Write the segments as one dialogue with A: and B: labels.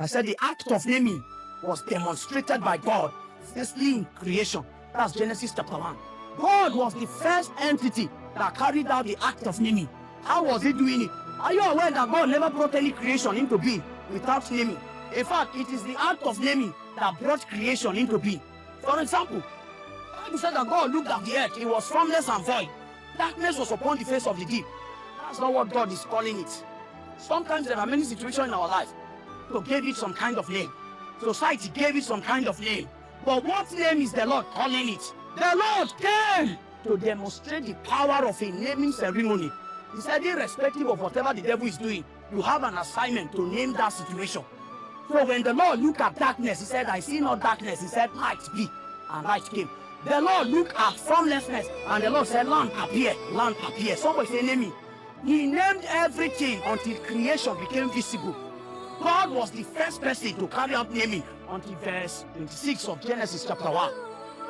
A: I said the act of naming was demonstrated by God, firstly in creation. That's Genesis chapter 1. God was the first entity that carried out the act of naming. How was he doing it? Are you aware that God never brought any creation into being without naming? In fact, it is the act of naming that brought creation into being. For example, the Bible said that God looked at the earth, it was formless and void. Darkness was upon the face of the deep. That's not what God is calling it. Sometimes there are many situations in our life. God gave it some kind of name. Society gave it some kind of name. But what name is the Lord calling it? The Lord came to demonstrate the power of a naming ceremony. He said, irrespective of whatever the devil is doing, you have an assignment to name that situation. So when the Lord looked at darkness, he said, I see no darkness. He said, light be, and light came. The Lord looked at formlessness, and the Lord said, land appear, land appear. Somebody say, name me. He named everything until creation became visible. God was the first person to carry out naming until verse 26 of Genesis chapter 1.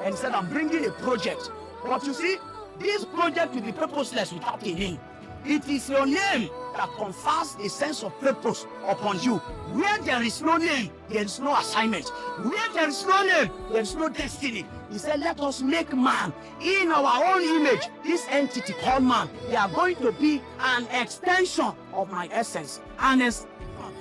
A: And he said, I'm bringing a project. But you see, this project will be purposeless without a name. It is your name that confers a sense of purpose upon you. Where there is no name, there is no assignment. Where there is no name, there is no destiny. He said, let us make man in our own image. This entity called man, they are going to be an extension of my essence, an extension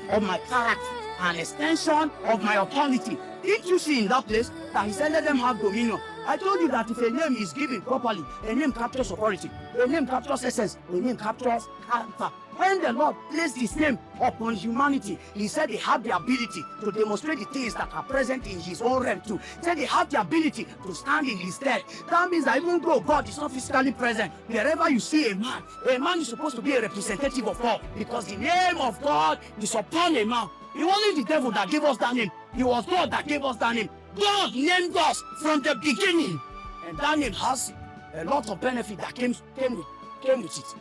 A: of my character, an extension of my authority. Did you see in that place that he said, let them have dominion? I told you that if a name is given properly, a name captures authority, a name captures essence, a name captures character. When the Lord placed his name upon humanity, he said they have the ability to demonstrate the things that are present in his own realm too. He said they have the ability to stand in his stead. That means that even though God is not physically present, wherever you see a man is supposed to be a representative of God, because the name of God is upon a man. It wasn't the devil that gave us that name. It was God that gave us that name. God named us from the beginning. And that name has a lot of benefit that came with it.